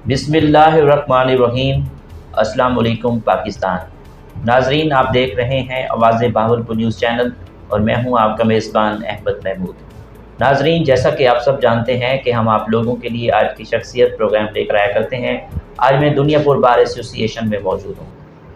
बिस्मिल्लाहिर्रहमानिर्रहीम। अस्सलाम वालेकुम पाकिस्तान। नाजरीन, आप देख रहे हैं आवाज़ बहावलपुर न्यूज़ चैनल और मैं हूं आपका मेज़बान अहमद महमूद। नाजरीन, जैसा कि आप सब जानते हैं कि हम आप लोगों के लिए आज की शख्सियत प्रोग्राम लेकर आया करते हैं। आज मैं दुनियापुर बार एसोसिएशन में मौजूद हूँ।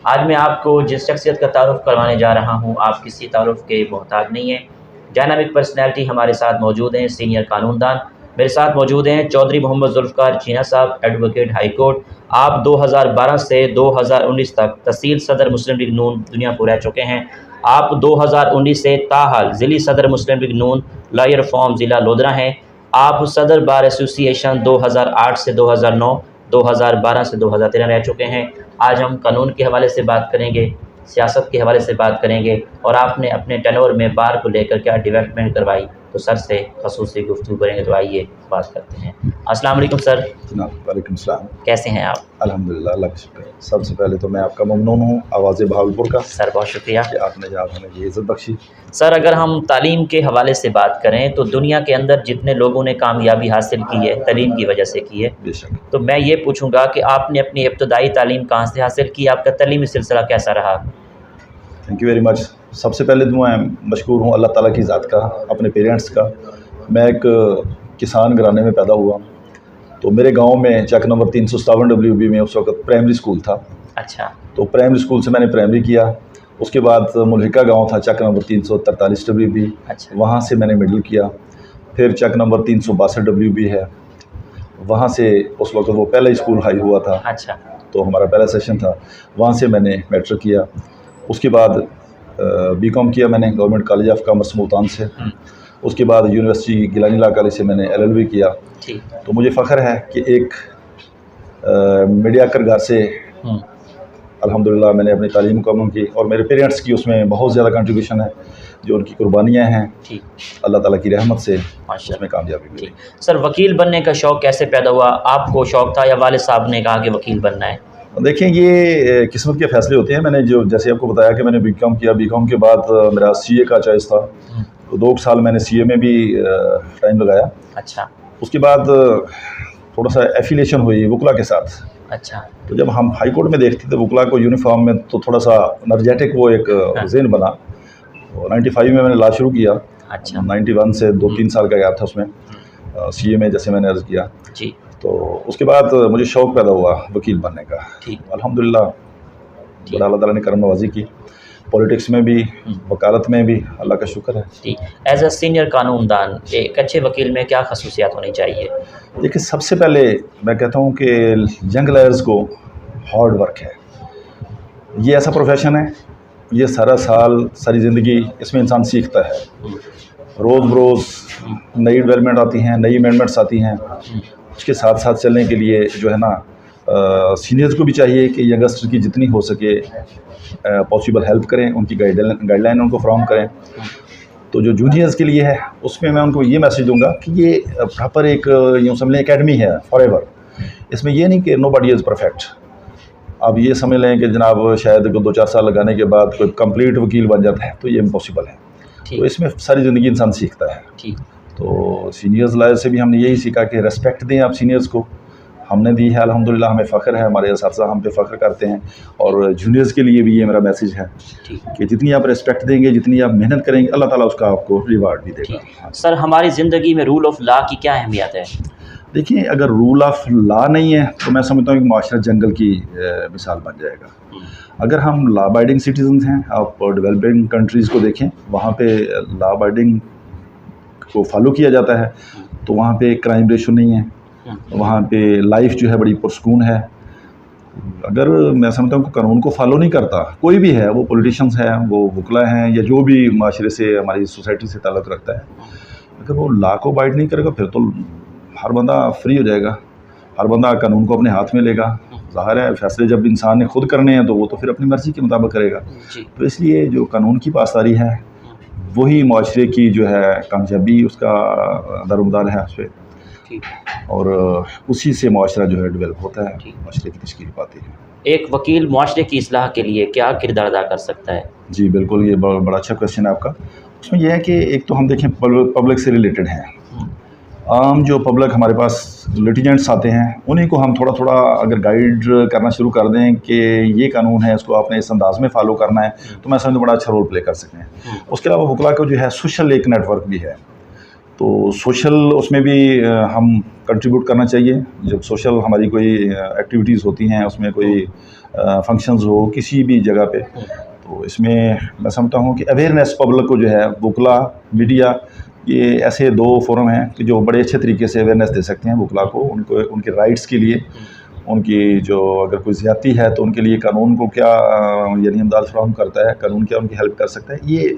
आज मैं आपको जिस शख्सियत का तारुफ़ करवाने जा रहा हूँ, आप किसी तारुफ़ के मोहताज नहीं हैं। डायनामिक पर्सनैलिटी हमारे साथ मौजूद हैं, सीनियर कानूनदान मेरे साथ मौजूद हैं। चौधरी मोहम्मद जुल्फ़िकार चीना साहब, एडवोकेट हाई कोर्ट। आप 2012 से 2019 तक तहसील सदर मुस्लिम लीग नून दुनियापुर रह चुके हैं। आप 2019 से ताहाल ज़िली सदर मुस्लिम लीग नून लॉयर फॉर्म ज़िला लोधरा हैं। आप सदर बार एसोसिएशन 2008 से 2009, 2012 से 2013 रह चुके हैं। आज हम कानून के हवाले से बात करेंगे, सियासत के हवाले से बात करेंगे और आपने अपने टेनोर में बार को लेकर क्या डेवलपमेंट करवाई, तो सर से खसूसी गुफ्तगू करेंगे। तो आइए बात करते हैं। अस्सलाम वालेकुम सर। जनाब वालेकुम सलाम। कैसे हैं आप? अल्हम्दुलिल्लाह, अल्लाह का शुक्र है। सबसे पहले तो मैं आपका ममनून हूँ आवाज़ बहावलपुर का। सर बहुत शुक्रिया कि आपने जहाँ हमें ये इज़्ज़त बख्शी। सर, अगर हम तालीम के हवाले से बात करें तो दुनिया के अंदर जितने लोगों ने कामयाबी हासिल की है तालीम की वजह से की है। बेशक। तो मैं ये पूछूंगा कि आपने अपनी इब्तदाई तालीम कहाँ से हासिल की, आपका तालीमी सिलसिला कैसा रहा? Thank you very much. सबसे पहले तो मैं मशकूर हूँ अल्लाह ताला की ज़ात का, अपने पेरेंट्स का। मैं एक किसान घराने में पैदा हुआ, तो मेरे गांव में चक नंबर 357 WB में उस वक्त प्राइमरी स्कूल था। अच्छा। तो प्राइमरी स्कूल से मैंने प्राइमरी किया। उसके बाद मुल्हिका गांव था चक नंबर 343 WB। अच्छा। वहाँ से मैंने मिडिल किया। फिर चक नंबर 362 WB है, वहाँ से उस वक्त वो पहला स्कूल हाई हुआ था। अच्छा। तो हमारा पहला सेशन था, वहाँ से मैंने मैट्रिक किया। उसके बाद बीकॉम किया मैंने government college of commerce Multan से। उसके बाद यूनिवर्सिटी गिलानी लॉ कॉलेज से मैंने LLB किया। ठीक। तो मुझे फ़ख्र है कि एक मीडियाकर घर से अल्हम्दुलिल्लाह मैंने अपनी तालीम मुकम्मल की और मेरे पेरेंट्स की उसमें बहुत ज़्यादा कंट्रीब्यूशन है, जो उनकी कुर्बानियाँ हैं। ठीक। अल्लाह ताला की रहमत से उसमें कामयाबी मिली। सर, वकील बनने का शौक़ कैसे पैदा हुआ? आपको शौक़ था या वालिद साहब ने कहा कि वकील बनना है? देखिए, ये किस्मत के फ़ैसले होते हैं। मैंने जो जैसे आपको बताया कि मैंने बीकॉम किया। बीकॉम के बाद मेरा CA का चॉइस था, तो 2 साल मैंने CA में भी टाइम लगाया। अच्छा। उसके बाद थोड़ा सा एफिलिएशन हुई वकला के साथ। अच्छा। तो जब हम हाई कोर्ट में देखते थे वकला को यूनिफॉर्म में, तो थोड़ा सा एनर्जेटिक वो एक ज़हन बना। तो 95 में मैंने लॉ शुरू किया। अच्छा। 91 से 2-3 साल का गैप था उसमें CA में, जैसे मैंने अर्ज़ किया जी। तो उसके बाद मुझे शौक़ पैदा हुआ वकील बनने का। ठीक। अल्हम्दुलिल्लाह बड़ा अल्लाह ताला ने करम नवाजी की। पॉलिटिक्स में भी, वकालत में भी अल्लाह का शुक्र है। ठीक। एज अ सीनियर कानूनदान एक अच्छे वकील में क्या खसूसियात होनी चाहिए? देखिए, सबसे पहले मैं कहता हूँ कि यंग लॉयर्स को हार्ड वर्क है। ये ऐसा प्रोफेशन है, ये सारा साल सारी ज़िंदगी इसमें इंसान सीखता है। रोज़ बरोज़ नई डेवलपमेंट आती हैं, नई अमेंडमेंट्स आती हैं। उसके साथ साथ चलने के लिए जो है ना, सीनियर्स को भी चाहिए कि यंगस्टर की जितनी हो सके पॉसिबल हेल्प करें, उनकी गाइडलाइन उनको फ्राहम करें। तो जो जूनियर्स के लिए है उसमें मैं उनको ये मैसेज दूंगा कि ये प्रॉपर एक यूँ समझ लें एकेडमी है फॉरएवर। इसमें ये नहीं कि नोबडी इज़ परफेक्ट। अब ये समझ लें कि जनाब शायद 2-4 साल लगाने के बाद कोई कंप्लीट वकील बन जाता है, तो ये इम्पॉसिबल है। तो इसमें सारी ज़िंदगी इंसान सीखता है। ठीक। तो सीनियर्स लॉयर से भी हमने यही सीखा कि रेस्पेक्ट दें आप सीनियर्स को। हमने दी है अल्हम्दुलिल्लाह, हमें फ़ख्र है, हमारे असातिज़ा हम पे फ़ख्र करते हैं। और जूनियर्स के लिए भी ये मेरा मैसेज है कि जितनी आप रेस्पेक्ट देंगे, जितनी आप मेहनत करेंगे, अल्लाह ताला उसका आपको रिवार्ड भी देगा। सर, हमारी ज़िंदगी में रूल ऑफ लॉ की क्या अहमियत है? देखिए, अगर रूल ऑफ लॉ नहीं है तो मैं समझता हूँ कि माशरा जंगल की मिसाल बन जाएगा। अगर हम लॉ अबाइडिंग सिटीजन हैं, आप डेवलपिंग कंट्रीज़ को देखें, वहाँ पे लॉ अबाइडिंग को फॉलो किया जाता है, तो वहाँ पे क्राइम रेशो नहीं है, वहाँ पे लाइफ जो है बड़ी पुरसकून है। अगर मैं समझता हूँ कि कानून को फॉलो नहीं करता कोई भी है, वो पॉलिटिशियंस हैं, वो वकला हैं, या जो भी माशरे से हमारी सोसाइटी से ताल्लुक़ रखता है, अगर वो लॉ को अबाइड नहीं करेगा फिर तो हर बंदा फ्री हो जाएगा, हर बंदा कानून को अपने हाथ में लेगा। ज़ाहिर है फैसले जब इंसान ने खुद करने हैं तो वो तो फिर अपनी मर्ज़ी के मुताबिक करेगा। तो इसलिए जो कानून की पासदारी है वही माशरे की जो है कामयाबी, उसका दरमदार है उस पर, और उसी से माशरा जो है डेवलप होता है, माशरे की तश्कील पाती है। एक वकील माशरे की इस्लाह के लिए क्या किरदार अदा कर सकता है? जी बिल्कुल, ये बड़ा अच्छा क्वेश्चन है आपका। उसमें यह है कि एक तो हम देखें पब्लिक से रिलेटेड हैं, आम जो पब्लिक हमारे पास लिटिजेंट्स आते हैं उन्हीं को हम थोड़ा थोड़ा अगर गाइड करना शुरू कर दें कि ये कानून है, इसको आपने इस अंदाज में फॉलो करना है, तो मैं समझता हूँ बड़ा अच्छा रोल प्ले कर सकते हैं। उसके अलावा वकला को जो है सोशल एक नेटवर्क भी है, तो सोशल उसमें भी हम कंट्रीब्यूट करना चाहिए। जब सोशल हमारी कोई एक्टिविटीज़ होती हैं, उसमें कोई फंक्शंस हो किसी भी जगह पे, तो इसमें मैं समझता हूँ कि अवेयरनेस पब्लिक को जो है वकला, मीडिया, ये ऐसे दो फोरम हैं कि जो बड़े अच्छे तरीके से अवेयरनेस दे सकते हैं वकला को, उनको उनके राइट्स के लिए, उनकी जो अगर कोई ज़्यादती है तो उनके लिए कानून को क्या यानी इमदाद फराहम करता है, कानून क्या उनकी हेल्प कर सकता है। ये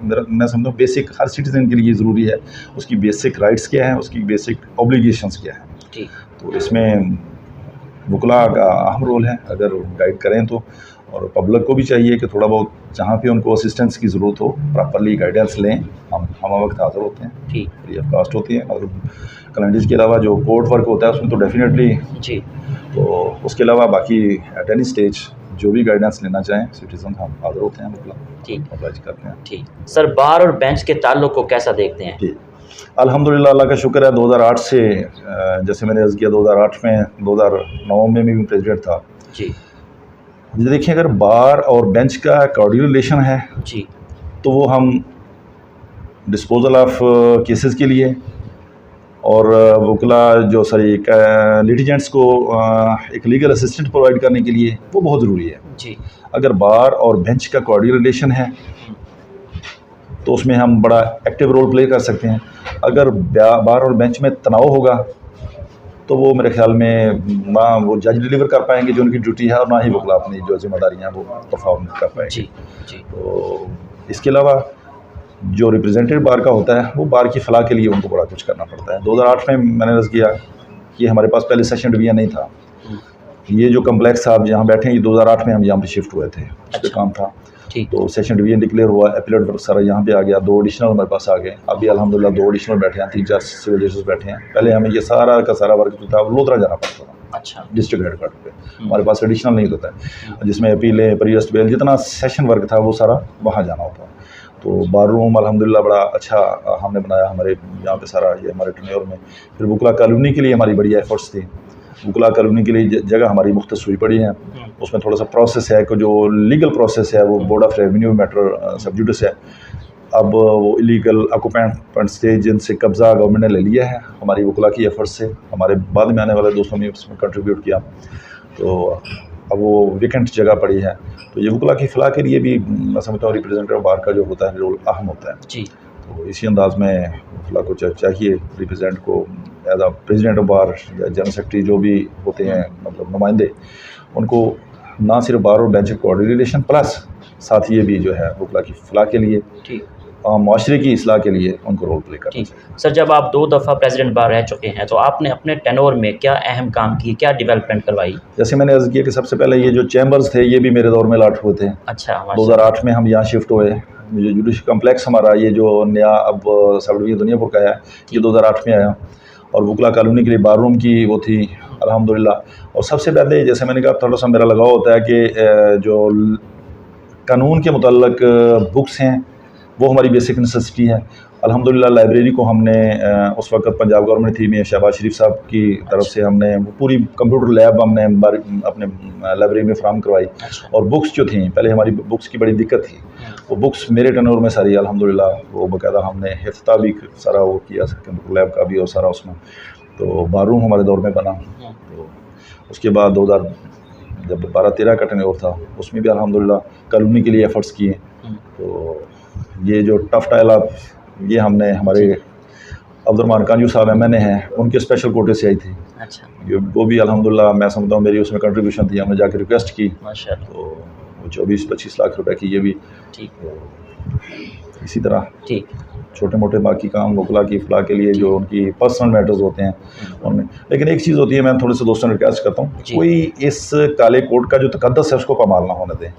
मैं समझता हूँ बेसिक हर सिटीज़न के लिए ज़रूरी है, उसकी बेसिक राइट्स क्या हैं, उसकी बेसिक ऑब्लिगेशंस क्या हैं। तो इसमें वकला का अहम रोल है अगर गाइड करें तो, और पब्लिक को भी चाहिए कि थोड़ा बहुत जहाँ पे उनको असिस्टेंस की ज़रूरत हो प्रॉपरली गाइडेंस लें। हम वक्त हाज़िर होते हैं, फ्री ऑफ कास्ट होती है, और कैलेंडर्स के अलावा जो कोर्ट वर्क होता है उसमें तो डेफिनेटली जी। तो उसके अलावा बाकी एट एनी स्टेज जो भी गाइडेंस लेना चाहें सिटीजन, हम हाज़िर होते हैं, मतलब अप्लाई करते हैं। ठीक सर, बार और बेंच के ताल्लुक को कैसा देखते हैं? जी, अल्हम्दुलिल्लाह, अल्लाह का शुक्र है 2008 से जैसे मैंने अर्ज़ किया 2008 में 2009 में भी प्रेसिडेंट था जी। देखिए, अगर बार और बेंच का कॉर्डियल रिलेशन है जी, तो वो हम डिस्पोजल ऑफ केसेस के लिए और वकला जो सॉरी लिटिजेंट्स को एक लीगल असिस्टेंट प्रोवाइड करने के लिए वो बहुत ज़रूरी है जी। अगर बार और बेंच का कॉर्डियल रिलेशन है तो उसमें हम बड़ा एक्टिव रोल प्ले कर सकते हैं। अगर बार और बेंच में तनाव होगा तो वो मेरे ख्याल में ना वो जज डिलीवर कर पाएंगे जो उनकी ड्यूटी है, और ना ही वकला अपनी जो जिम्मेदारियाँ वो परफॉर्म कर पाएंगे जी। तो इसके अलावा जो रिप्रेजेंटेटिव बार का होता है वो बार की फलाह के लिए उनको बड़ा कुछ करना पड़ता है। 2008 में मैंने अर्ज़ किया कि हमारे पास पहले सेशन डिवीज़न नहीं था, ये जो कम्प्लेक्स साहब जहाँ बैठे हैं, ये 2008 में हम यहाँ पे शिफ्ट हुए थे, उस पर काम था। तो सेशन डिवीज़न डिक्लेयर हुआ, एपीलेट वर्क सारा यहाँ पे आ गया, 2 एडिशनल हमारे पास आ गए। अभी अल्हम्दुलिल्लाह 2 एडिशनल बैठे हैं, 3-4 सिविल जजेस बैठे हैं। पहले हमें ये सारा का सारा वर्क जो था लोधरा जाना पड़ता था, अच्छा, डिस्ट्रिक्ट हेडक्वार्टर पे। हमारे पास एडिशनल नहीं होता है, जिसमें अपीलें, प्रीएस्ट बेल, जितना सेशन वर्क था वो सारा वहाँ जाना होता। तो बार रूम अल्हम्दुलिल्लाह बड़ा अच्छा हमने बनाया हमारे यहाँ पे सारा, ये हमारे टर्नओवर में। फिर वकला कॉलोनी के लिए हमारी बड़ी एफर्ट्स थी। वकला कॉलोनी के लिए जगह हमारी मुख्तस हुई पड़ी है, उसमें थोड़ा सा प्रोसेस है कि जो लीगल प्रोसेस है वो बोर्ड ऑफ रेवेन्यू मैटर सब जुडिस है। अब वो इलीगल ऑक्यूपेंट स्टेज जिनसे कब्ज़ा गवर्नमेंट ने ले लिया है, हमारी वकला की एफर्ट से, हमारे बाद में आने वाले दोस्तों ने उसमें कंट्रीब्यूट किया, तो अब वो वेकेंट जगह पड़ी है। तो ये वकला की फलाह के लिए भी मैं समझता हूँ रिप्रेजेंटेटिव बार का जो होता है रोल अहम होता है जी। तो इसी अंदाज में वकला को चाहिए रिप्रेजेंट को as a president of bar या जनरल सेक्रेटरी जो भी होते हैं, मतलब नुमाइंदे, उनको ना सिर्फ बार और बेंच कोऑर्डिनेशन प्लस साथ ये भी जो है वकला की फलाह के लिए, माशरे की इस्लाह के लिए उनको रोल प्ले करना चाहिए। सर, जब आप 2 दफ़ा प्रेसिडेंट बार रह चुके हैं तो आपने अपने टेनोर में क्या अहम काम किए, क्या डेवलपमेंट करवाई? जैसे मैंने अर्ज़ किया कि सबसे पहले ये जो चैम्बर्स थे ये भी मेरे दौर में अलॉट हुए थे। अच्छा, 2008 में हम यहाँ शिफ्ट हुए। ये जुडिशल कम्प्लेक्स हमारा ये जो नया अब सब डिवीज़न दुनियापुर का है, ये 2008 में आया, और वकला कॉलोनी के लिए बार रूम की वो थी अल्हम्दुलिल्लाह। और सबसे पहले जैसे मैंने कहा थोड़ा सा मेरा लगाव होता है कि जो कानून के मुतल्लक बुक्स हैं वो हमारी बेसिक नेसेसिटी है। अल्हम्दुलिल्लाह लाइब्रेरी को हमने उस वक्त पंजाब गवर्नमेंट थी में शहबाज शरीफ साहब की तरफ से हमने पूरी कंप्यूटर लैब हमने अपने लाइब्रेरी में फ्राहम करवाई। और बुक्स जो थी, पहले हमारी बुक्स की बड़ी दिक्कत थी, वो बुक्स मेरे टर्नओवर में सारी अल्हम्दुलिल्लाह वो बाकायदा हमने हिफ्ता भी सारा वो किया, कंप्यूटर लैब का भी और सारा उसमें। तो बारूम हमारे दौर में बना। तो उसके बाद 2000 जब 12-13 का टर्नओवर था उसमें भी अल्हम्दुलिल्लाह कॉलोनी के लिए एफर्ट्स किए। तो ये जो टफ टाइल आप ये हमने हमारे अब्दुर्रहमान कांजू साहब MNA हैं, उनके स्पेशल कोटे से आई थी। अच्छा, वो भी अल्हम्दुलिल्लाह मैं समझता हूँ मेरी उसमें कंट्रीब्यूशन थी, हमने जाके रिक्वेस्ट की, तो 24-25 लाख रुपए की ये भी ठीक। तो इसी तरह ठीक छोटे मोटे बाकी काम वकला की फलाह के लिए जो उनकी पर्सनल मैटर्स होते हैं उनमें। लेकिन एक चीज़ होती है, मैं थोड़े से दोस्तों ने रिक्वेस्ट करता हूँ, कोई इस काले कोड का जो तकद्दस है उसको पामाल ना होने दें।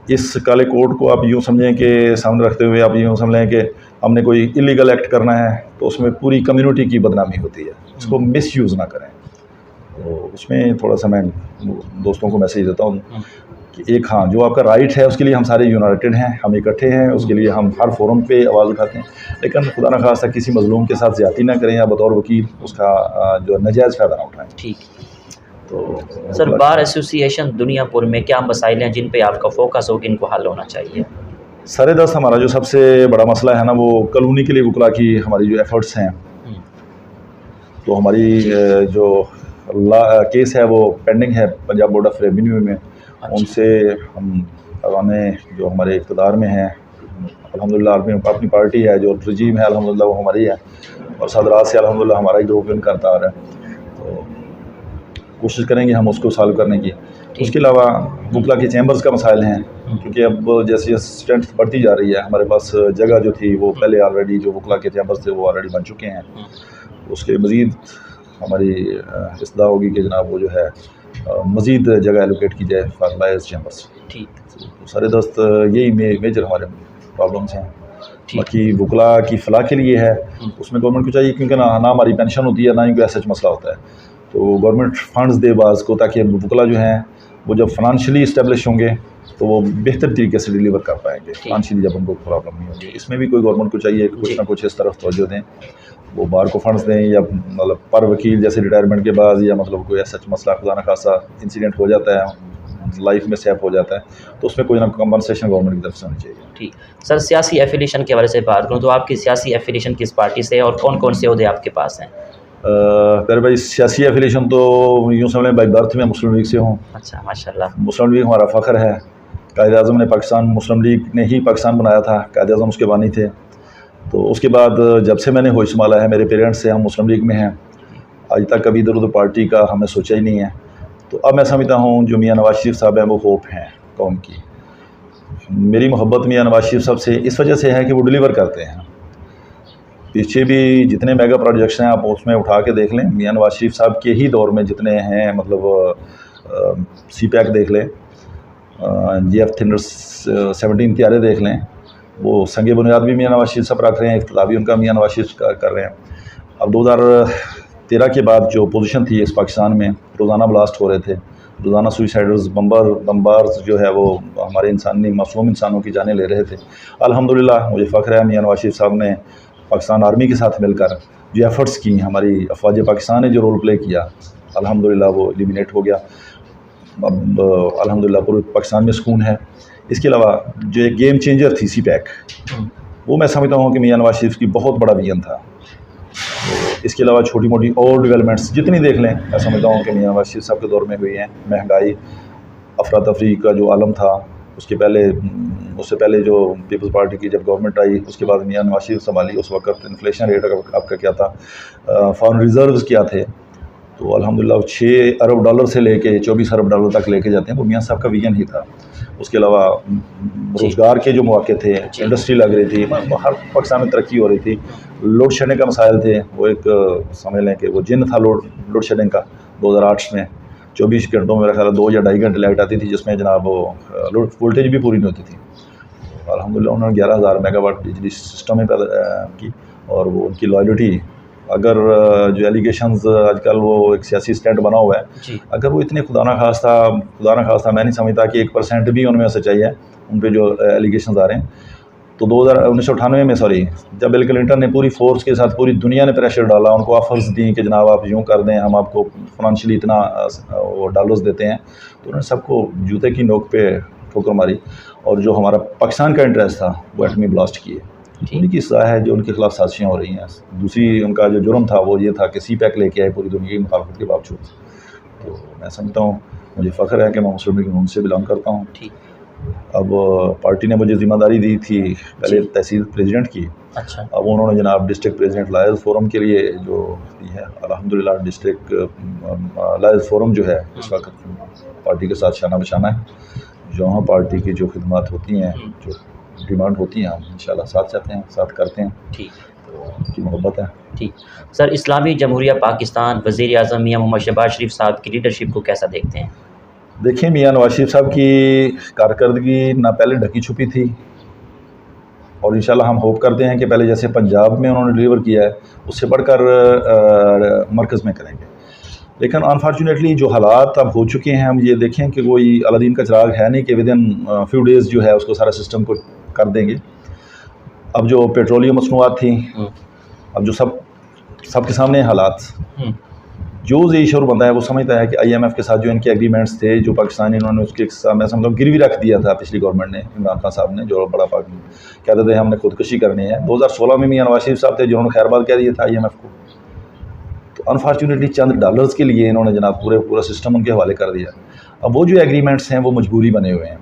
इस काले कोड को आप यूँ समझें कि सामने रखते हुए आप यूँ समझ लें कि हमने कोई इलीगल एक्ट करना है तो उसमें पूरी कम्युनिटी की बदनामी होती है, उसको मिसयूज़ ना करें। तो उसमें थोड़ा सा मैं दोस्तों को मैसेज देता हूँ कि एक हाँ जो आपका राइट है उसके लिए हम सारे यूनाइटेड हैं, हम इकट्ठे हैं, उसके लिए हम हर फोरम पे आवाज़ उठाते हैं, लेकिन खुदा न खास्ता किसी मजलूम के साथ ज़्यादती ना करें या बतौर वकील उसका जो नाजायज़ फ़ायदा ना उठाएँ। ठीक। तो सर, बार एसोसिएशन दुनिया भर में क्या मसाइल हैं जिन पे आपका फोकस हो कि इनको हल होना चाहिए? सर दस्त हमारा जो सबसे बड़ा मसला है ना, वो कॉलोनी के लिए वकला की हमारी जो एफ़र्ट्स हैं, तो हमारी जो केस है वो पेंडिंग है पंजाब बोर्ड ऑफ रेवेन्यू में। उनसे हम अवाने जो हमारे इक़्तिदार में हैं, अल्हम्दुलिल्लाह अपनी पार्टी है, जो रजीम है अल्हम्दुलिल्लाह वो हमारी है, और सदरात से अल्हम्दुलिल्लाह हमारा ही ग्रुप विन करता आ रहा है, तो कोशिश करेंगे हम उसको सॉल्व करने की। उसके अलावा वकला के चैम्बर्स का मसाइल हैं, क्योंकि अब जैसे स्ट्रेंथ बढ़ती जा रही है, हमारे पास जगह जो थी वो पहले ऑलरेडी जो वकला के चैम्बर्स थे वो ऑलरेडी बन चुके हैं, उसके मज़ीद हमारी इस्तेदा होगी कि जनाब वो जो है मज़ीद जगह एलोकेट की जाए फॉर लायर्स चैम्बर्स। ठीक। तो सारे दोस्त यही मेजर हमारे प्रॉब्लम्स हैं। बाकी वकला की फ़लाह के लिए है, उसमें गवर्नमेंट को चाहिए, क्योंकि ना हमारी पेंशन होती है ना ही कोई ऐसा मसला होता है, तो गवर्नमेंट फंड्स दे बाज़ को, ताकि वकला जो हैं वो जब फाइनेंशियली इस्टेब्लिश होंगे तो वो बेहतर तरीके से डिलीवर कर पाएंगे, फाइनेंशियली जब उनको प्रॉब्लम नहीं होगी। इसमें भी कोई गवर्नमेंट को चाहिए कि कुछ ना कुछ इस तरफ तवज्जो दें, वो बार को फंड्स दें, या मतलब पर वकील जैसे रिटायरमेंट के बाद या मतलब कोई ऐसा मसला खुदा न खासा इंसिडेंट हो जाता है, लाइफ में सेफ हो जाता है, तो उसमें कोई ना कंपनसेशन गवर्नमेंट की तरफ से होनी चाहिए। ठीक। सर, सियासी एफिलिएशन के हवाले से बात करूँ तो आपकी सियासी एफिलिएशन किस पार्टी से और कौन कौन से ओहदे आपके पास हैं? मेरे भाई सियासी एफिलिएशन तो यूँ समझ लें बाई बर्थ में मुस्लिम लीग से हूँ। अच्छा, माशाल्लाह। मुस्लिम लीग हमारा फ़ख्र है। कायद-ए-आज़म ने पाकिस्तान, मुस्लिम लीग ने ही पाकिस्तान बनाया था, कायद-ए-आज़म उसके बानी थे। तो उसके बाद जब से मैंने होश संभाला है, मेरे पेरेंट्स से हम मुस्लिम लीग में हैं, आज तक कभी इधर उधर पार्टी का हमने सोचा ही नहीं है। तो अब मैं समझता हूँ जो मियाँ नवाज़ शरीफ साहब हैं वो होप हैं कौम की। मेरी मोहब्बत मियाँ नवाज़ शरीफ साहब से इस वजह से है कि वो डिलीवर करते हैं। पीछे भी जितने मेगा प्रोजेक्ट्स हैं आप उसमें उठा के देख लें, मियाँ नवाज़ शरीफ साहब के ही दौर में जितने हैं, मतलब सी पैक देख लें, JF थिंडर 17 त्यारे देख लें, वो संगे बुनियाद भी मियाँ नवाज़ शरीफ साहब रख रहे हैं, इफ्तिताह भी उनका मियाँ नवाज़ शरीफ कर रहे हैं। अब 2013 के बाद जो पोजीशन थी इस पाकिस्तान में, रोज़ाना ब्लास्ट हो रहे थे, रोज़ाना सुइसाइडर्स बम्बार्स जो है वो हमारे इंसानी मासूम इंसानों की जानें ले रहे थे। अल्हम्दुलिल्लाह मुझे फ़ख्र है मियाँ नवाज़ शरीफ साहब ने पाकिस्तान आर्मी के साथ मिलकर जो एफ़र्ट्स की, हमारी अफ़वाज पाकिस्तान ने जो रोल प्ले किया, अल्हम्दुलिल्लाह वो एलिमिनेट हो गया। अब अल्हम्दुलिल्लाह पूरे पाकिस्तान में सुकून है। इसके अलावा जो एक गेम चेंजर थी सी पैक, वो मैं समझता हूँ कि मियाँ नवाज़ शरीफ की बहुत बड़ा विजन था। तो इसके अलावा छोटी मोटी और डेवलपमेंट्स जितनी देख लें, मैं समझता हूँ कि मियाँ नवाज़ शरीफ साहब के दौर में हुई हैं। महंगाई, अफरा तफरी का जो आलम था, उससे पहले जो पीपल्स पार्टी की जब गवर्नमेंट आई, उसके बाद मियाँ नवाज़ शरीफ संभाली, उस वक्त इन्फ्लेशन रेट आपका क्या था, फॉरेन रिज़र्व्स क्या थे, तो अल्हम्दुलिल्लाह 6 अरब डॉलर से लेके 24 अरब डॉलर तक लेके जाते हैं, वो मियाँ साहब का विजन ही था। उसके अलावा रोज़गार के जो मौके थे, इंडस्ट्री लग रही थी, हर पाकिस्तान में तरक्की हो रही थी। लोड शेडिंग का मसाइल थे, वो एक समझ लें कि वो जिन था लोड शेडिंग का 2008 में 24 घंटों में मेरा ख्याल 2 या ढाई घंटे लाइट आती थी, जिसमें जनाब वो वोल्टेज भी पूरी नहीं होती थी। अल्हम्दुलिल्लाह उन्होंने 11,000 मेगावाट बिजली सिस्टम में पैदा की, और वो उनकी लॉयल्टी, अगर जो एलिगेशंस आजकल वो एक सियासी स्टैंड बना हुआ है, अगर वो इतने खुदा न खास्ता मैं नहीं समझता कि 1% भी उनमें सच्चाई है उन पर जो एलिगेशंस आ रहे हैं। तो 1998 में जब बिल क्लिंटन ने पूरी फोर्स के साथ पूरी दुनिया ने प्रेशर डाला, उनको ऑफर्स दी कि जनाब आप यूँ कर दें, हम आपको फाइनेंशियली इतना वो डॉलर्स देते हैं, तो उन्होंने सबको जूते की नोक पे ठोकर मारी, और जो हमारा पाकिस्तान का इंटरेस्ट था वो एटमी ब्लास्ट किए। उन्हीं की सज़ा है जो उनके खिलाफ साजिशें हो रही हैं। दूसरी उनका जो जुर्म था वो ये था कि सी पैक लेके आए पूरी दुनिया की मुखालफत के बावजूद। तो मैं समझता हूँ, मुझे फ़ख्र है कि मैं मुस्लिम लीग नून से बिलोंग करता हूँ। अब पार्टी ने मुझे ज़िम्मेदारी दी थी पहले तहसील प्रेसिडेंट की। अच्छा। अब उन्होंने जनाब डिस्ट्रिक्ट प्रेसिडेंट लायर्स फोरम के लिए जो दी है, अल्हम्दुलिल्लाह डिस्ट्रिक्ट लायर्स फोरम जो है इस वक्त पार्टी के साथ शाना बशाना है। जहाँ पार्टी की जो खिदमत होती हैं, जो डिमांड होती हैं, हम इंशाल्लाह साथ जाते हैं, साथ करते हैं। ठीक, तो उनकी मोहब्बत है। ठीक। सर, इस्लामी जमहूरिया पाकिस्तान वज़ीर आज़म मियाँ मोहम्मद शहबाज शरीफ साहब की लीडरशिप को कैसा देखते हैं? देखिए, मियाँ नवाज़ शरीफ साहब की कारकर्दगी ना पहले ढकी छुपी थी, और इंशाल्लाह हम होप करते हैं कि पहले जैसे पंजाब में उन्होंने डिलीवर किया है, उससे बढ़कर मरकज़ में करेंगे। लेकिन अनफॉर्चुनेटली जो हालात अब हो चुके हैं, हम ये देखें कि कोई अलादीन का चिराग है नहीं कि विद इन फ्यू डेज़ जो है उसको सारा सिस्टम को कर देंगे। अब जो पेट्रोलियम मसनूआत थी, अब जो सबके सामने हालात, जो ये शोर बनता है वो समझता है कि IMF के साथ जो इनके एग्रीमेंट्स थे, जो पाकिस्तान इन्होंने उसके मैं समझता हूँ गिरवी रख दिया था पिछली गवर्नमेंट ने, इमरान खान साहब ने, जो बड़ा कहते थे हमने खुदकुशी करनी है। 2016 में मियां नवाज शरीफ साहब थे जिन्होंने खैरबाद कह दिया था IMF को। तो अनफॉर्चुनेटली चंद डॉलर्स के लिए इन्होंने जनाब पूरा सिस्टम उनके हवाले कर दिया। अब वो जो एग्रीमेंट्स हैं वो मजबूरी बने हुए हैं,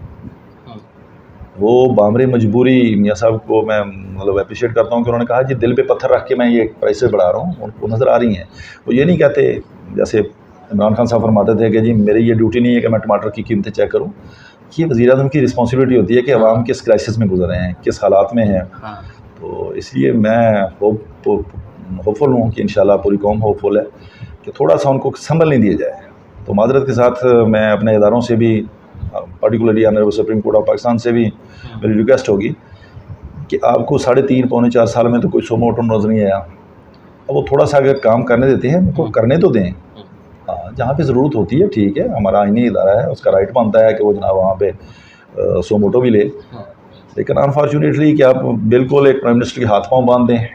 वो बामरे मजबूरी। मियाँ साहब को मैं मतलब अप्रिशिएट करता हूँ कि उन्होंने कहा जी दिल पे पत्थर रख के मैं ये प्राइसेस बढ़ा रहा हूँ, उनको नज़र आ रही हैं। वो ये नहीं कहते जैसे इमरान खान साहब फरमाते थे कि जी मेरी ये ड्यूटी नहीं है कि मैं टमाटर की कीमतें चेक करूँ। ये वज़ीर-ए-आज़म की रिस्पॉन्सिबिलिटी होती है कि अवाम किस क्राइसिस में गुजर रहे हैं, किस हालात में हैं। तो इसलिए मैं होपफुल हूँ कि इंशाल्लाह पूरी कौम होपफुल है कि थोड़ा सा उनको संभल नहीं दिया जाए। तो माजरत के साथ मैं अपने इदारों से भी, particularly honourable supreme court of Pakistan से भी मेरी रिक्वेस्ट होगी कि आपको 3.5 पौने 4 साल में तो कोई सोमो ऑटो नज़र नहीं आया। अब वो थोड़ा सा अगर काम करने देते हैं उनको करने तो दें। हाँ, जहाँ पे ज़रूरत होती है ठीक है, हमारा आईनी इदारा है, उसका राइट बनता है कि वो जनाब वहाँ पे सोमो ऑटो भी ले। लेकिन अनफॉर्चुनेटली कि आप बिल्कुल एक प्राइम मिनिस्टर के हाथ पाँव बांध दें,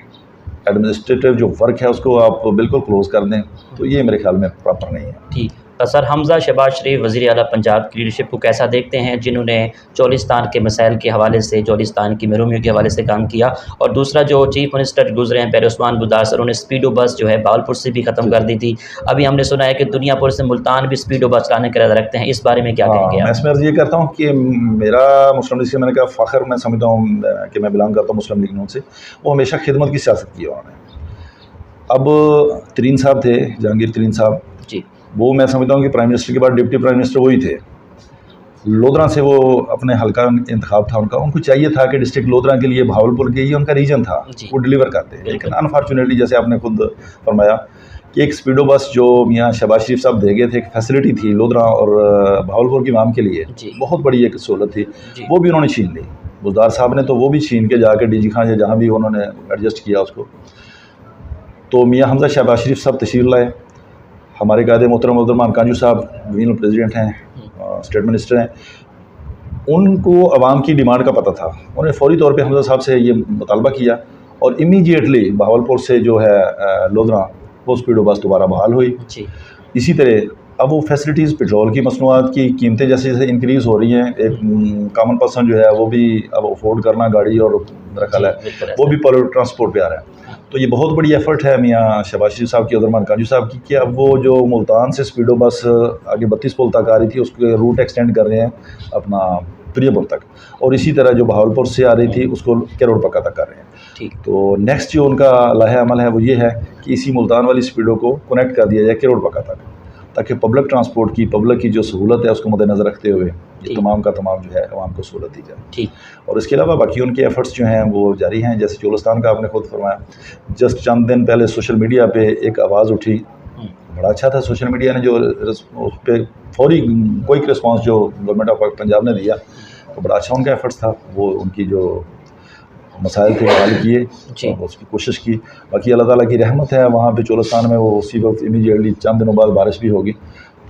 एडमिनिस्ट्रेटिव जो वर्क है उसको आप बिल्कुल क्लोज़ कर दें, तो ये मेरे ख्याल में प्रॉपर नहीं है। ठीक। सर हमज़ा शहबाज शरीफ वज़ीर आला पंजाब की लीडरशिप को कैसा देखते हैं, जिन्होंने चोलिस्तान के मसाइल के हवाले से, चोलिस्तान की महरूमियों के हवाले से काम किया, और दूसरा जो चीफ मिनिस्टर गुजरे हैं उस्मान बुज़दार सर, उन्होंने स्पीडो बस जो है भावलपुर से भी ख़त्म कर दी थी। अभी हमने सुना है कि दुनियापुर से मुल्तान भी स्पीडो बस लाने का इरादा रखते हैं, इस बारे में क्या कहेंगे? मैं इसमें अर्ज़ ये करता हूँ कि मेरा मुस्लिम लीग से मैंने कहा फ़ख्र मैं समझता हूँ कि मैं बिलोंग करता हूँ मुस्लिम लीग नून से, वो हमेशा खिदमत की सियासत की है उन्होंने। अब तरीन साहब थे, जहांगीर तरीन साहब जी, वो मैं समझता हूँ कि प्राइम मिनिस्टर के बाद डिप्टी प्राइम मिनिस्टर वही थे। लोधरा से वो अपने हल्का इंतखाब था उनका, उनको चाहिए था कि डिस्ट्रिक्ट लोधरा के लिए भावलपुर के ये उनका रीजन था, वो डिलीवर करते। लेकिन अनफॉर्चुनेटली जैसे आपने खुद फरमाया कि एक स्पीडो बस जो मियाँ शहबाज शरीफ साहब दे गए थे, एक फैसिलिटी थी लोधरा और भावलपुर की आवाम के लिए, बहुत बड़ी एक सहूलत थी, वो भी उन्होंने छीन ली। बुज़दार साहब ने तो वो भी छीन के जाकर DG खान या जहाँ भी उन्होंने एडजस्ट किया उसको। तो मियाँ हमज़ा शहबाज शरीफ साहब तशरीफ़ लाए, हमारे कायदे मोहतरम अब्दुर्रहमान कांजू साहब डिवीजनल प्रेसिडेंट हैं, स्टेट मिनिस्टर हैं, उनको आवाम की डिमांड का पता था। उन्होंने फौरी तौर पे हमज़ा साहब से ये मुतालबा किया और इमीडिएटली भावलपुर से जो है लोधरा वो स्पीडो बस दोबारा बहाल हुई। इसी तरह अब वो फैसिलिटीज़, पेट्रोल की मसनूआत की कीमतें जैसे जैसे इंक्रीज़ हो रही हैं, एक कॉमन पर्सन जो है वो भी अब अफोर्ड करना गाड़ी और मेरा ख्याल है वो भी पब्लिक ट्रांसपोर्ट पे आ रहा है। तो ये बहुत बड़ी एफ़र्ट है मियाँ शहबाज शरीफ साहब की, अब्दुर्रहमान कांजू साहब की, कि अब वो जो मुल्तान से स्पीडो बस आगे 32 पुल तक आ रही थी उसके रूट एक्सटेंड कर रहे हैं अपना प्रियपुर तक, और इसी तरह जो बहावलपुर से आ रही थी उसको किरोड़ पक्का तक कर रहे हैं। ठीक, तो नेक्स्ट जो उनका लाहे अमल है वो ये है कि इसी मुल्तान वाली स्पीडो को कनेक्ट कर दिया जाए किरोड़ पक्का तक, ताकि पब्लिक ट्रांसपोर्ट की, पब्लिक की जो सहूलत है उसको मद्देनज़र रखते हुए ये तमाम का तमाम जो है आवाम को सहूलत दी जाए। ठीक, और इसके अलावा बाकी उनके एफ़र्ट्स जो हैं वो जारी हैं। जैसे चोलिस्तान का आपने खुद फरमाया, जस्ट चंद दिन पहले सोशल मीडिया पे एक आवाज़ उठी, बड़ा अच्छा था, सोशल मीडिया ने जो उस पर फौरी क्विक रिस्पॉन्स जो गवर्नमेंट ऑफ पंजाब ने दिया, तो बड़ा अच्छा उनका एफ़र्ट्स था। वो उनकी जो मसाइल थे हल किए, तो उसकी कोशिश की। बाकी अल्लाह ताला की रहमत है वहाँ पे चोलिस्तान में, वो उसी वक्त इमीडिएटली चंद दिनों बाद बारिश भी होगी,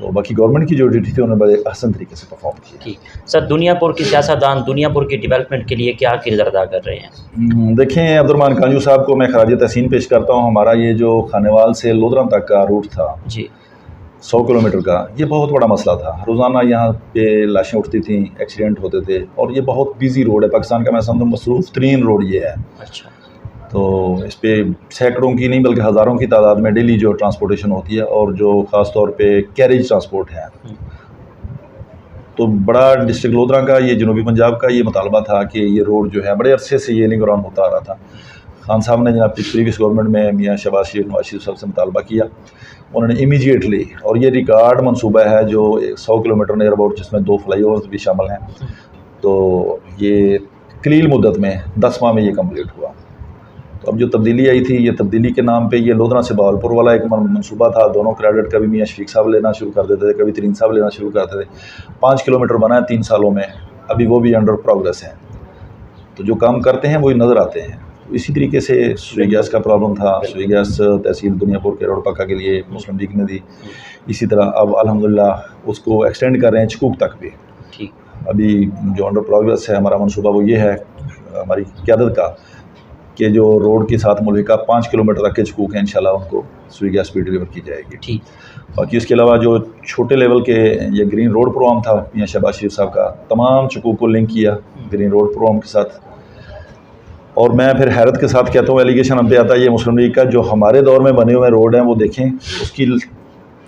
तो बाकी गवर्नमेंट की जो ड्यूटी थी उन्होंने बड़े अहसन तरीके से परफॉर्म किया। ठीक सर, दुनियापुर की सियासतदान दुनियापुर की डेवलपमेंट के लिए क्या किरदार अदा कर रहे हैं? देखें, अब्दुर्रहमान कांजू साहब को मैं खराज तहसीन पेश करता हूँ। हमारा ये जो खानेवाल से लोधरा तक का रूट था जी 100 किलोमीटर का, ये बहुत बड़ा मसला था। रोज़ाना यहाँ पे लाशें उठती थीं, एक्सीडेंट होते थे, और ये बहुत बिजी रोड है, पाकिस्तान का मैं समझता हूँ मसरूफ़ तरीन रोड ये है। अच्छा, तो इस पर सैकड़ों की नहीं बल्कि हज़ारों की तादाद में डेली जो ट्रांसपोर्टेशन होती है, और जो ख़ास तौर पे कैरेज ट्रांसपोर्ट है। तो बड़ा डिस्ट्रिक्ट लोधरा का, ये जनूबी पंजाब का ये मुतालबा था कि ये रोड जो है बड़े अरसे से ये लिंक अराउंड होता आ रहा था। खान साहब ने जनाब प्रीवियस गवर्नमेंट में मियाँ शहबाज शरीफ, नवाज शरीफ साहब से मुतालबा किया, उन्होंने इमीडिएटली, और ये रिकॉर्ड मनसूबा है जो 100 किलोमीटर नियर अबाउट, जिसमें 2 फ्लाईओवर्स भी शामिल हैं, तो ये कलील मुद्दत में 10 माह में ये कम्प्लीट हुआ। तो अब जो तब्दीली आई थी, ये तब्दीली के नाम पे ये लोधरा से बहावलपुर वाला एक मनसूबा था। दोनों क्रेडिट कभी मियाँ शफीक साहब लेना शुरू कर देते थे, कभी तरीन साहब लेना शुरू करते थे। 5 किलोमीटर बना है 3 सालों में, अभी वो भी अंडर प्रोग्रेस है। तो जो काम करते हैं वही नज़र आते हैं। इसी तरीके से सुई गैस का प्रॉब्लम था। सुई गैस तहसील दुनियापुर के रोड पक्का के लिए मुस्लिम लीग ने दी। इसी तरह अब अल्हम्दुलिल्लाह उसको एक्सटेंड कर रहे हैं चकूक तक भी। ठीक, अभी जो अंडर प्रोग्रेस है हमारा मनसूबा वो ये है हमारी क़यादत का कि जो रोड के साथ मुल्हिका 5 किलोमीटर तक के चकूक हैं इंशाल्लाह उनको सुई गैस भी डिलीवर की जाएगी। ठीक, बाकी उसके अलावा जो छोटे लेवल के ये ग्रीन रोड प्रोग्राम था मियां शहबाज शरीफ साहब का, तमाम चकूक को लिंक किया ग्रीन रोड प्रोग्राम के साथ। और मैं फिर हैरत के साथ कहता हूँ, एलिगेशन हम पे आता है ये मुस्लिम लीग का, जो हमारे दौर में बने हुए रोड हैं वो देखें, उसकी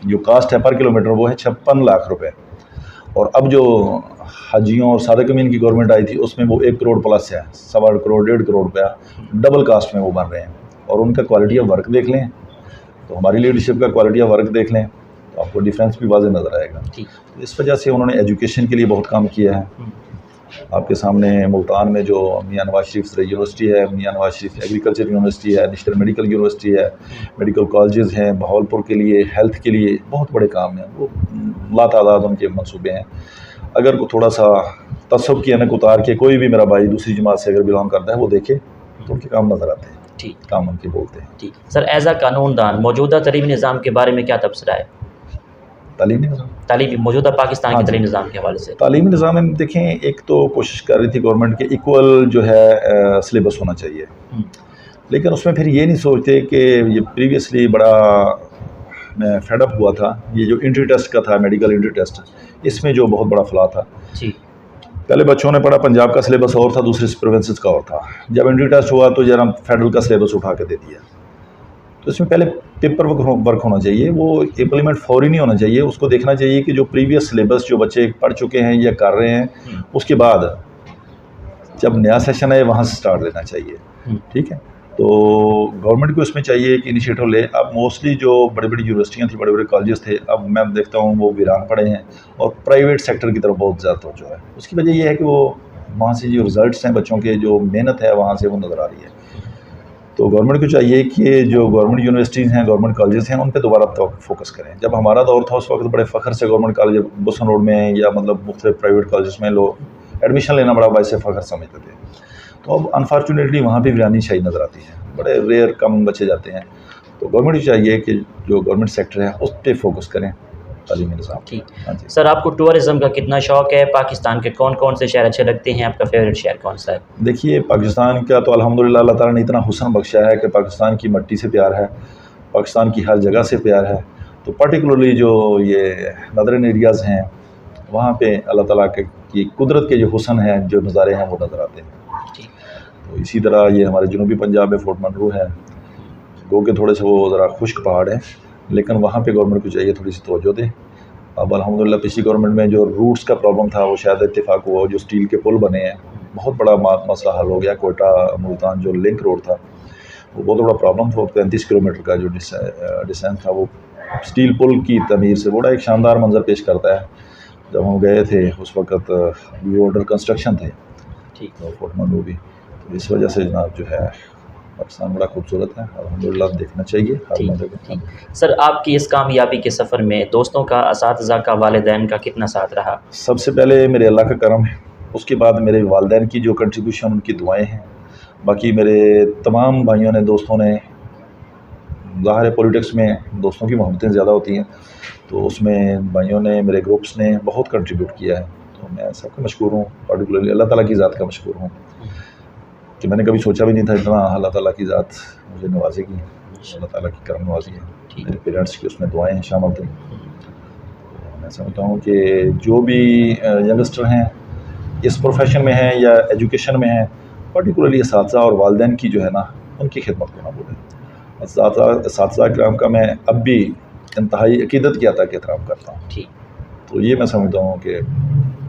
जो कास्ट है पर किलोमीटर वो है 56 लाख रुपए। और अब जो हाजियों और सादे कमीन की गवर्नमेंट आई थी उसमें वो 1 करोड़ प्लस है, 1.25 करोड़ 1.5 करोड़ रुपया डबल कास्ट में वो बन रहे हैं। और उनका क्वालिटी ऑफ वर्क देख लें तो हमारी लीडरशिप का क्वालिटी ऑफ वर्क देख लें तो आपको डिफरेंस भी वाज़ेह नज़र आएगा। इस वजह से उन्होंने एजुकेशन के लिए बहुत काम किया है। आपके सामने मुल्तान में जो मियां नवाज शरीफ यूनिवर्सिटी है, मियां नवाज शरीफ एग्रीकल्चर यूनिवर्सिटी है, नेशनल मेडिकल यूनिवर्सिटी है, मेडिकल कॉलेजेस हैं, बहावलपुर के लिए हेल्थ के लिए बहुत बड़े काम हैं। वो लातादाद उनके मंसूबे हैं। अगर को थोड़ा सा तसव्वुफ की अनक उतार के कोई भी मेरा भाई दूसरी जमात से अगर बिलोंग करता है वो देखे तो उनके काम नज़र आते हैं। ठीक, काम उनके बोलते हैं। ठीक सर, एज अ कानूनदान मौजूदा तलीमी निज़ाम के बारे में क्या तबसरा है? तालीमी निज़ाम, तालीमी मौजूदा पाकिस्तान हाँ के जी। तलीमी निज़ाम के हवाले से तालीमी निज़ाम में देखें, एक तो कोशिश कर रही थी गवर्नमेंट के इक्वल जो है सिलेबस होना चाहिए, लेकिन उसमें फिर ये नहीं सोचते कि ये प्रीवियसली बड़ा मैं फेडअप हुआ था, ये जो एंट्री टेस्ट का था मेडिकल एंट्री टेस्ट, इसमें जो बहुत बड़ा फला था। जी, पहले बच्चों ने पढ़ा पंजाब का सिलेबस और था, दूसरे प्रोविंसेस का और था। जब एंट्री टेस्ट हुआ तो जरा फेडरल का सिलेबस उठा के दे दिया। तो इसमें पहले पेपर वर्क होना चाहिए, वो इम्प्लीमेंट फौरी नहीं होना चाहिए। उसको देखना चाहिए कि जो प्रीवियस सिलेबस जो बच्चे पढ़ चुके हैं या कर रहे हैं, उसके बाद जब नया सेशन है वहाँ से स्टार्ट लेना चाहिए। ठीक है, तो गवर्नमेंट को इसमें चाहिए कि इनिशिएटिव ले। अब मोस्टली जो बड़ी बड़ी यूनिवर्सिटियाँ थी, बड़े बड़े कॉलेजेस थे, अब मैं देखता हूँ वो वीरान पड़े हैं और प्राइवेट सेक्टर की तरफ बहुत ज़्यादा तवज्जो है। उसकी वजह ये है कि वो वहाँ से जो रिज़ल्ट्स हैं बच्चों के, जो मेहनत है वहाँ से वो नज़र आ रही है। तो गवर्नमेंट को चाहिए कि जो गवर्नमेंट यूनिवर्सिटीज़ हैं, गवर्नमेंट कॉलेजेस हैं, उन पे दोबारा फोकस करें। जब हमारा दौर था उस वक्त बड़े फ़ख्र से गवर्नमेंट कॉलेज बुसन रोड में या मतलब मुख्तलिफ प्राइवेट कॉलेजेस में लोग एडमिशन लेना बड़ा वैसे फ़ख्र समझते थे। तो अब अनफॉर्चुनेटली वहाँ भी वीरानी शाही नज़र आती है, बड़े रेयर कम बच्चे जाते हैं। तो गवर्नमेंट को चाहिए कि जो गवर्नमेंट सेक्टर है उस पर फोकस करें तालीमी निज़ाम। ठीक। हाँ जी सर, आपको टूरिज़्म का कितना शौक़ है? पाकिस्तान के कौन कौन से शहर अच्छे लगते हैं? आपका फेवरेट शहर कौन सा है? देखिए, पाकिस्तान का तो अल्हम्दुलिल्लाह अल्लाह ताला ने इतना हुस्न बख्शा है कि पाकिस्तान की मिट्टी से प्यार है, पाकिस्तान की हर जगह से प्यार है। तो पर्टिकुलरली जो ये नदरन एरियाज़ हैं वहाँ पे अल्लाह ताला की कुदरत के जो हुस्न हैं, जो नज़ारे हैं वो नज़र आते हैं। तो इसी तरह ये हमारे जनूबी पंजाब में फोर्ट मंटरू है, गो के थोड़े से वो ज़रा खुश्क पहाड़ है, लेकिन वहाँ पे गवर्नमेंट को चाहिए थोड़ी सी तवज्जो दे। अब अल्हम्दुलिल्लाह पिछली गवर्नमेंट में जो रूट्स का प्रॉब्लम था वो शायद इत्तेफाक हुआ, जो स्टील के पुल बने हैं बहुत बड़ा मसला हल हो गया। कोयटा मुल्तान जो लिंक रोड था वो बहुत बड़ा प्रॉब्लम था। 35 किलोमीटर का जो डिस्टेंस था वो स्टील पुल की तमीर से बड़ा एक शानदार मंजर पेश करता है। जब हम गए थे उस वक्त वी अंडर कंस्ट्रक्शन थे, ठीक, तो फोर्ट मंटरू भी। तो इस वजह से जनाब जो है पाकिस्तान बड़ा खूबसूरत है, अल्हम्दुलिल्लाह देखना चाहिए हर मौके पे। सर, आपकी इस कामयाबी के सफ़र में दोस्तों का, असातिज़ा का, वालिदैन का कितना साथ रहा? सबसे पहले मेरे अल्लाह का करम है, उसके बाद मेरे वालिदैन की जो कंट्रीब्यूशन, उनकी दुआएं हैं। बाकी मेरे तमाम भाइयों ने, दोस्तों ने, ज़ाहिर है पॉलिटिक्स में दोस्तों की मोहब्बतें ज़्यादा होती हैं, तो उसमें भाइयों ने, मेरे ग्रुप्स ने बहुत कंट्रीब्यूट किया है। तो मैं सबका मशकूर हूँ, पर्टिकुलरली अल्लाह ताला की ज़ात का मशकूर हूँ कि मैंने कभी सोचा भी नहीं था इतना अल्लाह ताला की ज़ात मुझे नवाजेगी। अल्लाह ताला की करम नवाजी है, मेरे पेरेंट्स की उसमें दुआएं शामिल थी। मैं समझता हूँ कि जो भी यंगस्टर हैं इस प्रोफेशन में हैं या एजुकेशन में हैं, पर्टिकुलरली असातिज़ा और वालिदैन की जो है ना उनकी खिदमत को ना भूलें। असातिज़ा किराम का मैं अब भी इंतहाई अकीदत की अता के एहतराम करता हूँ। ठीक, तो ये मैं समझता हूँ कि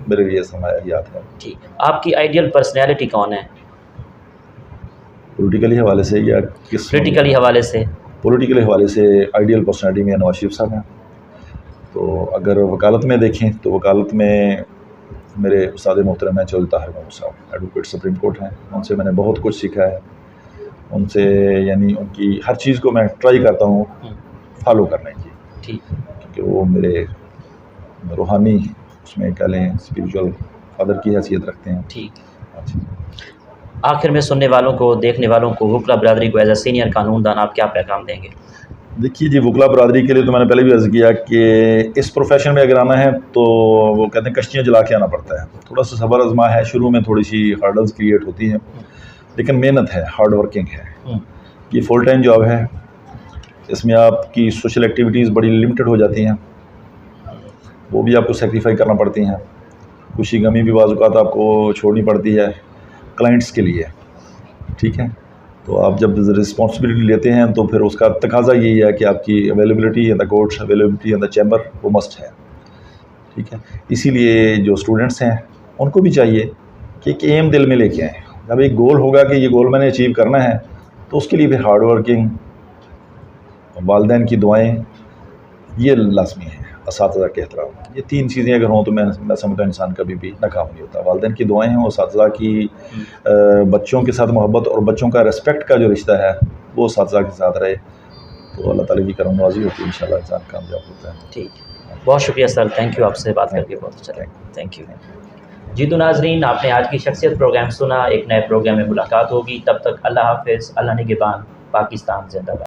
मेरे लिए सरमायात है। ठीक। आपकी आइडियल पर्सनैलिटी कौन है? पॉलिटिकली हवाले से या किस? पॉलिटिकली हवाले से। पॉलिटिकल हवाले से आइडियल पर्सनैलिटी में नवाज शरीफ साहब हैं। तो अगर वकालत में देखें तो वकालत में मेरे उस्ताद मोहतरम हैं चौधरी ताहिर महमूद साहब, एडवोकेट सुप्रीम कोर्ट हैं। उनसे मैंने बहुत कुछ सीखा है। उनसे यानी उनकी हर चीज़ को मैं ट्राई करता हूँ फॉलो करने की। ठीक, क्योंकि वो मेरे रूहानी उसमें कह लें स्पिरिचुअल फादर की हैसियत रखते हैं। ठीक। अच्छा, आखिर में सुनने वालों को, देखने वालों को, वकला बरदरी को एज ए सीनियर कानूनदान आप क्या पैगाम देंगे? देखिए जी, वकला बरदरी के लिए तो मैंने पहले भी अर्ज़ किया कि इस प्रोफेशन में अगर आना है तो वो कहते हैं कश्तियाँ जला के आना पड़ता है। थोड़ा सा सब्र आज़मा है, शुरू में थोड़ी सी हर्डल्स क्रिएट होती हैं, लेकिन मेहनत है, हार्ड वर्किंग है। ये फुल टाइम जॉब है, इसमें आपकी सोशल एक्टिविटीज़ बड़ी लिमिटेड हो जाती हैं, वो भी आपको सेक्रीफाई करना पड़ती हैं। खुशी गमी भी बाज़ औक़ात आपको छोड़नी पड़ती है क्लाइंट्स के लिए, ठीक है। तो आप जब रिस्पॉन्सिबिलिटी लेते हैं तो फिर उसका तकाज़ा यही है कि आपकी availability in the courts, availability in the chamber वो मस्ट है, ठीक है। इसीलिए जो स्टूडेंट्स हैं उनको भी चाहिए कि एक एम दिल में लेके आएँ। जब एक गोल होगा कि ये गोल मैंने अचीव करना है तो उसके लिए फिर हार्ड वर्किंग, वालिदैन की दुआएँ ये लाज़मी है, असातिज़ा के एहतराम, ये 3 चीज़ें अगर हों तो मैं समझता हूँ इंसान कभी भी नाकाम नहीं होता। वालिदैन की दुआएँ हों, असातिज़ा की बच्चों के साथ मोहब्बत और बच्चों का रिस्पेक्ट का जो रिश्ता है वो असातिज़ा के साथ रहे तो अल्लाह ताला की करम नवाज़ी होती है, इंशाल्लाह इंसान कामयाब होता है। ठीक, बहुत शुक्रिया सर, थैंक यू, आपसे बात करके बहुत अच्छा लगा, थैंक यू। जी तो नाज़रीन, आपने आज की शख्सियत प्रोग्राम सुना, एक नए प्रोग्राम में मुलाकात होगी, तब तक अल्लाह हाफ़िज़, अल्लाह निगहबान, पाकिस्तान ज़िंदाबाद।